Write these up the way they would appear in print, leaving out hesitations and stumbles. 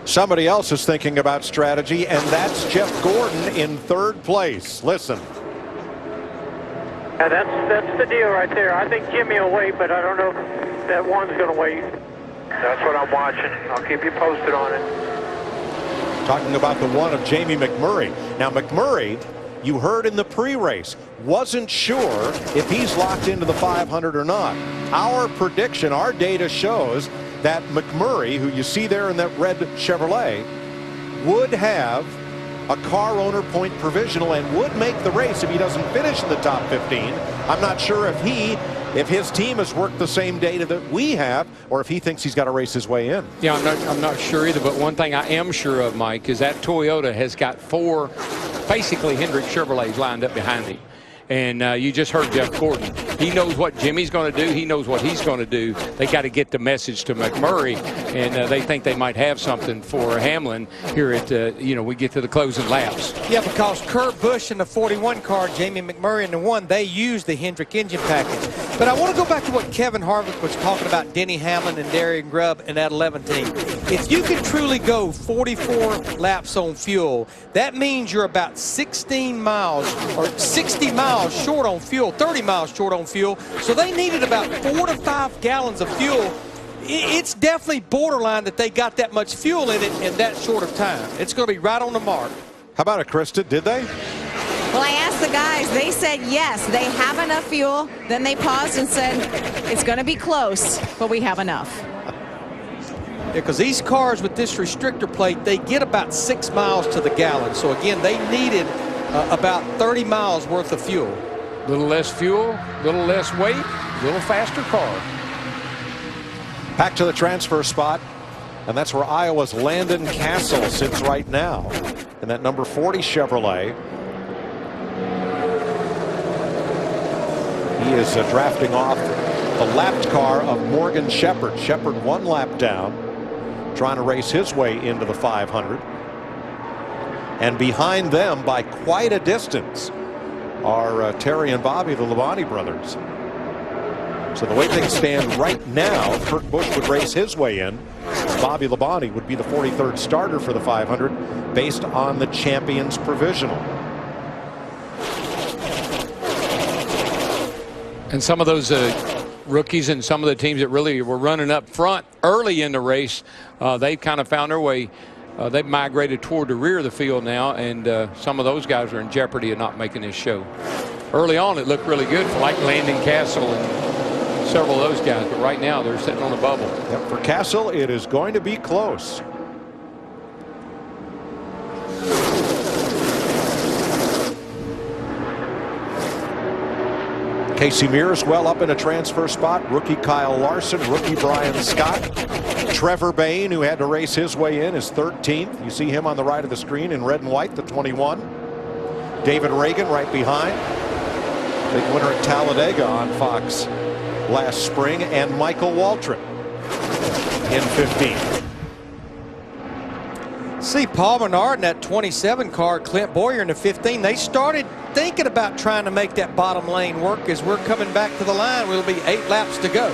Somebody else is thinking about strategy, and that's Jeff Gordon in third place. Listen. That's the deal right there. I think Jimmie will wait, but I don't know if that one's going to wait. That's what I'm watching. I'll keep you posted on it. Talking about the one of Jamie McMurray. Now, McMurray, you heard in the pre-race, wasn't sure if he's locked into the 500 or not. Our prediction, our data shows that McMurray, who you see there in that red Chevrolet, would have a car owner point provisional and would make the race if he doesn't finish in the top 15. I'm not sure if his team has worked the same data that we have, or if he thinks he's got to race his way in. Yeah, I'm not sure either, but one thing I am sure of, Mike, is that Toyota has got 4 basically Hendrick Chevrolets lined up behind him. And you just heard Jeff Gordon. He knows what Jimmie's going to do. He knows what he's going to do. They got to get the message to McMurray, and they think they might have something for Hamlin here at, we get to the closing laps. Yeah, because Kurt Busch in the 41 car, Jamie McMurray in the 1, they used the Hendrick engine package. But I want to go back to what Kevin Harvick was talking about, Denny Hamlin and Darian Grubb in that 11 team. If you can truly go 44 laps on fuel, that means you're about 16 miles or 60 miles short on fuel, 30 miles short on fuel. So they needed about 4 to 5 gallons of fuel. It's definitely borderline that they got that much fuel in it in that short of time. It's going to be right on the mark. How about it, Krista? Did they? Well, I asked the guys. They said yes, they have enough fuel. Then they paused and said, it's going to be close, but we have enough. Yeah, because these cars with this restrictor plate, they get about 6 miles to the gallon. So again, they needed about 30 miles worth of fuel. A little less fuel, a little less weight, a little faster car. Back to the transfer spot, and that's where Iowa's Landon Cassill sits right now in that number 40 Chevrolet. He is drafting off the lapped car of Morgan Shepherd. Shepherd 1 lap down, trying to race his way into the 500. And behind them by quite a distance are Terry and Bobby, the Labonte brothers. So the way things stand right now, Kurt Busch would race his way in. Bobby Labonte would be the 43rd starter for the 500 based on the champions provisional. And some of those rookies and some of the teams that really were running up front early in the race, they've kind of found their way. They've migrated toward the rear of the field now, and some of those guys are in jeopardy of not making this show. Early on, it looked really good for like Landon Cassill and several of those guys, but right now they're sitting on the bubble. Yep, for Cassill, it is going to be close. Casey Mears well up in a transfer spot. Rookie Kyle Larson, rookie Brian Scott. Trevor Bayne, who had to race his way in, is 13th. You see him on the right of the screen in red and white, the 21. David Reagan right behind. Big winner at Talladega on Fox last spring. And Michael Waltrip in 15th. See Paul Menard in that 27 car, Clint Boyer in the 15. They started thinking about trying to make that bottom lane work as we're coming back to the line. We'll be 8 laps to go.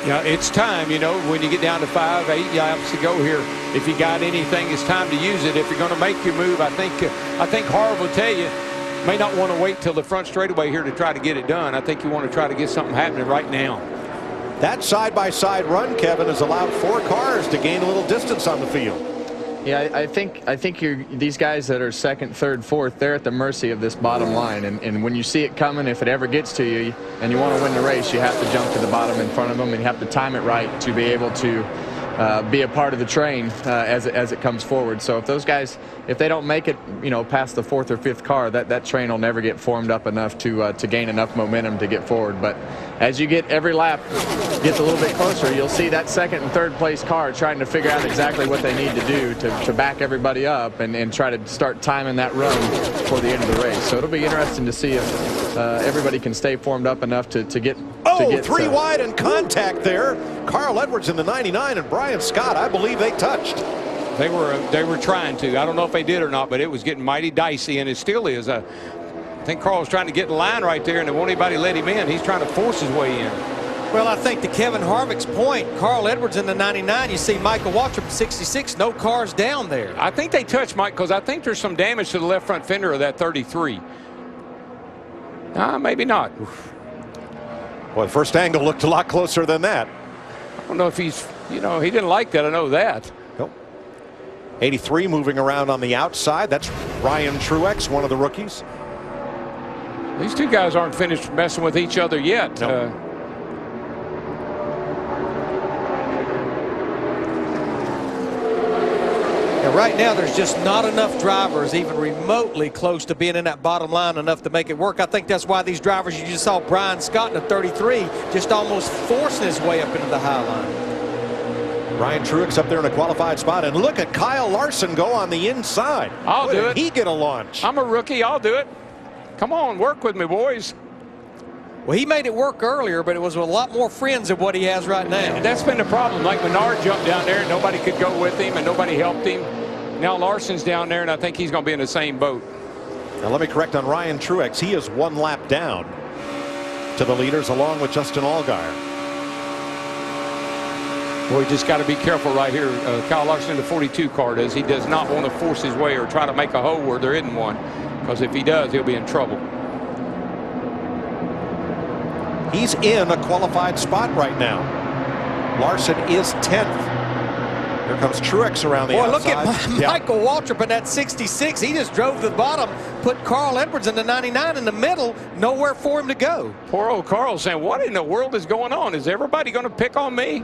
Yeah, it's time, when you get down to 5, 8 laps to go here. If you got anything, it's time to use it. If you're going to make your move, I think Harv will tell you, may not want to wait till the front straightaway here to try to get it done. I think you want to try to get something happening right now. That side-by-side run, Kevin, has allowed 4 cars to gain a little distance on the field. Yeah, I think these guys that are second, third, fourth, they're at the mercy of this bottom line. And when you see it coming, if it ever gets to you and you want to win the race, you have to jump to the bottom in front of them and you have to time it right to be able to be a part of the train as it comes forward. So if those guys, if they don't make it, past the 4th or 5th car, that train will never get formed up enough to gain enough momentum to get forward. But as you get every lap gets a little bit closer, you'll see that 2nd and 3rd place car trying to figure out exactly what they need to do to back everybody up and try to start timing that run for the end of the race. So it'll be interesting to see if everybody can stay formed up enough to get. Oh, 3 wide and contact there. Carl Edwards in the 99 and Brian Scott, I believe they touched. They were trying to. I don't know if they did or not, but it was getting mighty dicey, and it still is. I think Carl was trying to get in line right there, and there won't anybody let him in. He's trying to force his way in. Well, I think to Kevin Harvick's point, Carl Edwards in the 99, you see Michael Waltrip in 66, no cars down there. I think they touched Mike because I think there's some damage to the left front fender of that 33. Maybe not. Well, the first angle looked a lot closer than that. I don't know if he's, he didn't like that. I know that. Nope. 83 moving around on the outside. That's Ryan Truex, one of the rookies. These two guys aren't finished messing with each other yet. No. Right now, there's just not enough drivers even remotely close to being in that bottom line enough to make it work. I think that's why these drivers, you just saw Brian Scott in the 33 just almost forcing his way up into the high line. Ryan Truex up there in a qualified spot, and look at Kyle Larson go on the inside. I'll do it. He get a launch. I'm a rookie. I'll do it. Come on, work with me, boys. Well, he made it work earlier, but it was with a lot more friends than what he has right now. And that's been the problem. Like Menard jumped down there, and nobody could go with him, and nobody helped him. Now Larson's down there, and I think he's going to be in the same boat. Now let me correct on Ryan Truex. He is one lap down to the leaders along with Justin Allgaier. Boy, you just got to be careful right here. Kyle Larson in the 42 car does. He does not want to force his way or try to make a hole where there isn't one, because if he does, he'll be in trouble. He's in a qualified spot right now. Larson is 10th. Here comes Truex around the outside. Look at Michael Waltrip in that 66. He just drove to the bottom, put Carl Edwards in the 99 in the middle, nowhere for him to go. Poor old Carl saying, what in the world is going on? Is everybody going to pick on me?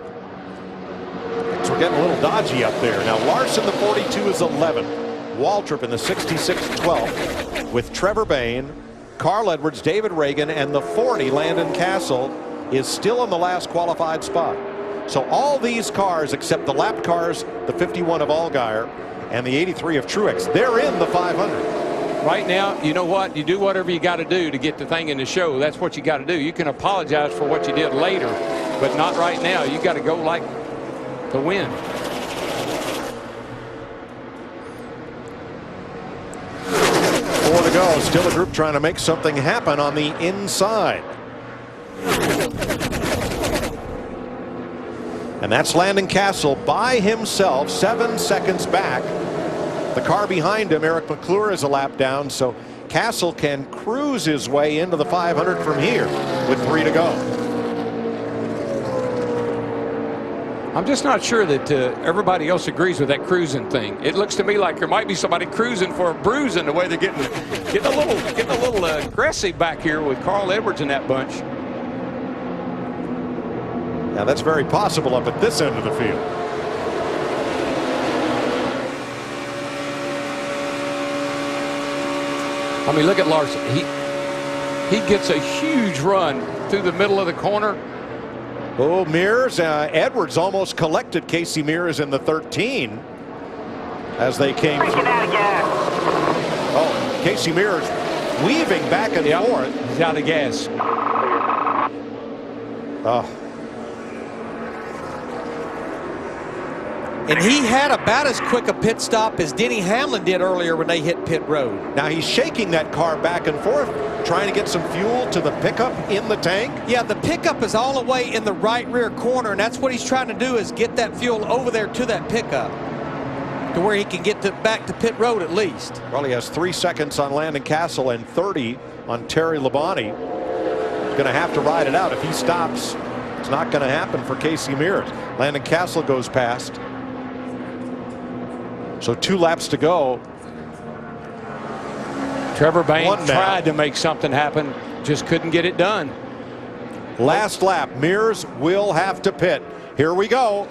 So we're getting a little dodgy up there. Now Larson, the 42, is 11th. Waltrip in the 66, 12th. With Trevor Bayne, Carl Edwards, David Reagan, and the 40, Landon Cassill, is still in the last qualified spot. So all these cars, except the lap cars, the 51 of Allgaier and the 83 of Truex, they're in the 500. Right now, you know what? You do whatever you got to do to get the thing in the show. That's what you got to do. You can apologize for what you did later, but not right now. You got to go like to win. Four to go. Still a group trying to make something happen on the inside. And that's Landon Cassill by himself, 7 seconds back. The car behind him, Eric McClure, is a lap down, so Cassill can cruise his way into the 500 from here with 3 to go. I'm just not sure that everybody else agrees with that cruising thing. It looks to me like there might be somebody cruising for a bruising the way they're getting a little aggressive back here with Carl Edwards in that bunch. Now that's very possible up at this end of the field. I mean, look at Larson. He gets a huge run through the middle of the corner. Oh, Mears, Edwards almost collected Casey Mears in the 13 as they came through. Oh, Casey Mears weaving back and forth. He's out of gas. Oh. And he had about as quick a pit stop as Denny Hamlin did earlier when they hit pit road. Now he's shaking that car back and forth, trying to get some fuel to the pickup in the tank. Yeah, the pickup is all the way in the right rear corner, and that's what he's trying to do, is get that fuel over there to that pickup to where he can get back to pit road at least. Well, he has 3 seconds on Landon Cassill and 30 on Terry Labonte. Going to have to ride it out. If he stops, it's not going to happen for Casey Mears. Landon Cassill goes past. So 2 laps to go. Trevor Bayne tried to make something happen, just couldn't get it done. Last lap, Mears will have to pit. Here we go.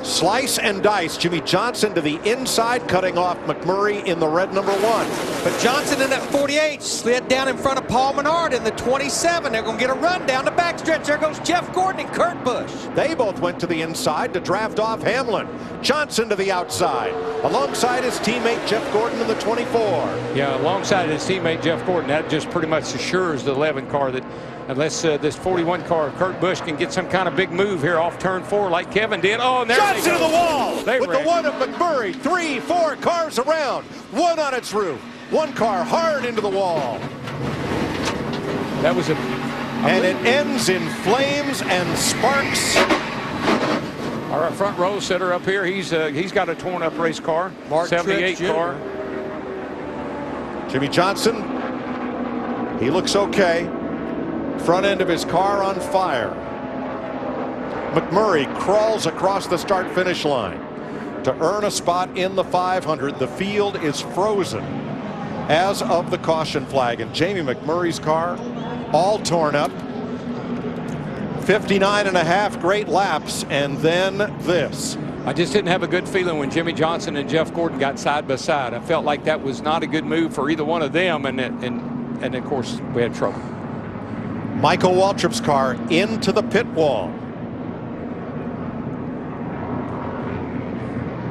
Slice and dice. Jimmie Johnson to the inside, cutting off McMurray in the red number 1. But Johnson in that 48 slid down in front of Paul Menard in the 27. They're going to get a run down the backstretch. There goes Jeff Gordon and Kurt Busch. They both went to the inside to draft off Hamlin. Johnson to the outside, alongside his teammate Jeff Gordon in the 24. Yeah, alongside his teammate Jeff Gordon. That just pretty much assures the 11 car that unless this 41 car, Kurt Busch, can get some kind of big move here off turn 4 like Kevin did. Oh, and there Johnson to the wall with wrecked. the 1 of McMurray. 3, 4 cars around. 1 on its roof. 1 car hard into the wall. That was And it ends in flames and sparks. Our front row sitter up here, he's got a torn up race car, Mark 78 Truex car. Jimmie Johnson, he looks okay. Front end of his car on fire. McMurray crawls across the start finish line to earn a spot in the 500. The field is frozen as of the caution flag, and Jamie McMurray's car all torn up. 59.5 great laps, and then this. I just didn't have a good feeling when Jimmie Johnson and Jeff Gordon got side by side. I felt like that was not a good move for either one of them, and of course we had trouble. Michael Waltrip's car into the pit wall.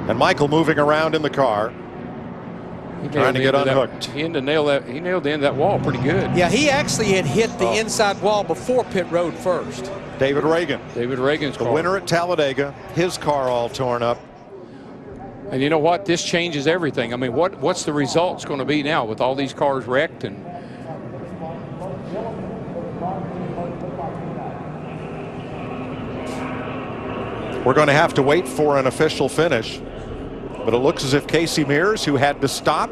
And Michael moving around in the car, trying to get unhooked. He nailed the end of that wall pretty good. Yeah, he actually had hit the inside wall before pit road first. David Reagan. David Reagan's car. The winner at Talladega, his car all torn up. And you know what? This changes everything. I mean, what's the results going to be now with all these cars wrecked? And we're going to have to wait for an official finish. But it looks as if Casey Mears, who had to stop,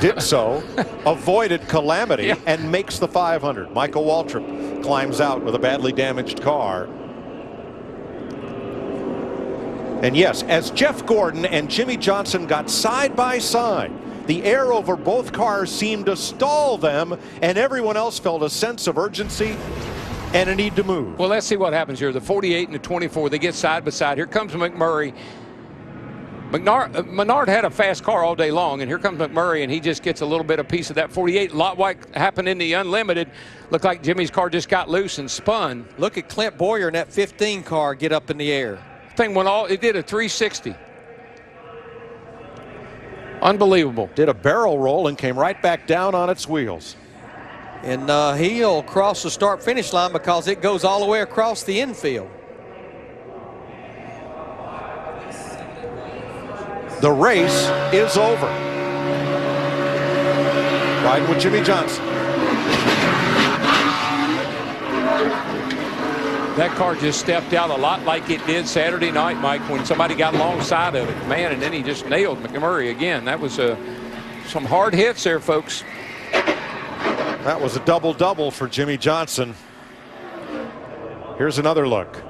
did so, avoided calamity, and makes the 500. Michael Waltrip climbs out with a badly damaged car. And yes, as Jeff Gordon and Jimmie Johnson got side by side, the air over both cars seemed to stall them, and everyone else felt a sense of urgency and a need to move. well, let's see what happens here. The 48 and the 24, they get side by side. Here comes McMurray. Menard had a fast car all day long, and here comes McMurray, and he just gets a little bit of piece of that 48. A lot like happened in the Unlimited. Looked like Jimmy's car just got loose and spun. Look at Clint Boyer in that 15 car get up in the air. Thing went it did a 360. Unbelievable. Did a barrel roll and came right back down on its wheels. And he'll cross the start finish line because it goes all the way across the infield. The race is over. Riding with Jimmie Johnson. That car just stepped out a lot like it did Saturday night, Mike, when somebody got alongside of it. Man, and then he just nailed McMurray again. That was some hard hits there, folks. That was a double-double for Jimmie Johnson. Here's another look.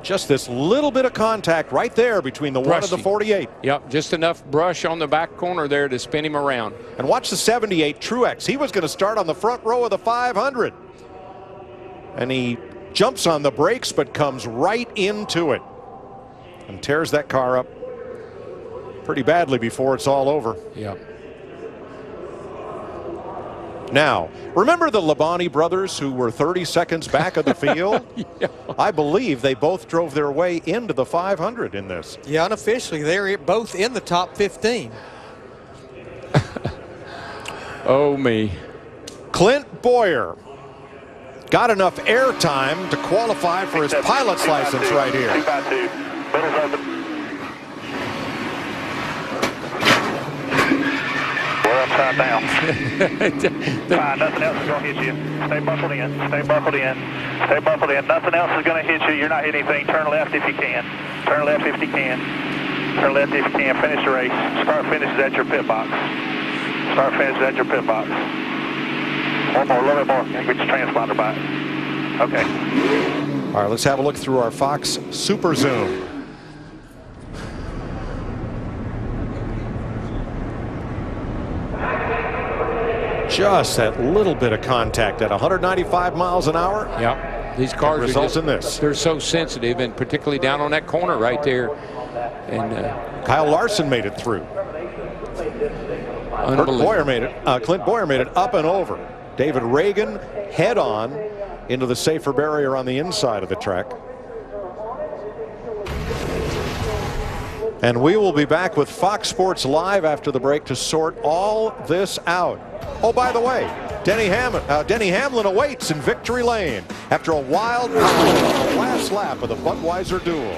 Just this little bit of contact right there between the 1 and the 48. Yep, just enough brush on the back corner there to spin him around. And watch the 78 Truex. He was going to start on the front row of the 500. And he jumps on the brakes but comes right into it and tears that car up pretty badly before it's all over. Yep. Now, remember the Labonte brothers who were 30 seconds back of the field? Yeah. I believe they both drove their way into the 500 in this. Yeah, unofficially, they're both in the top 15. Oh, me. Clint Boyer got enough air time to qualify for his pilot's license right here. 2x2. Middle's open. We're upside down. Fine, nothing else is going to hit you. Stay buckled in. Stay buckled in. Stay buckled in. Nothing else is going to hit you. You're not hitting anything. Turn left if you can. Turn left if you can. Turn left if you can. Finish the race. Start finishes at your pit box. Start finishes at your pit box. One more, a little bit more. Get your transponder back. Okay. All right, let's have a look through our Fox Super Zoom. Just that little bit of contact at 195 miles an hour. Yep. These cars results in this. They're so sensitive, and particularly down on that corner right there. And Kyle Larson made it through. Clint Boyer made it up and over. David Reagan head on into the safer barrier on the inside of the track. And we will be back with Fox Sports Live after the break to sort all this out. Oh, by the way, Denny Hamlin awaits in victory lane after a wild power on the last lap of the Budweiser Duel.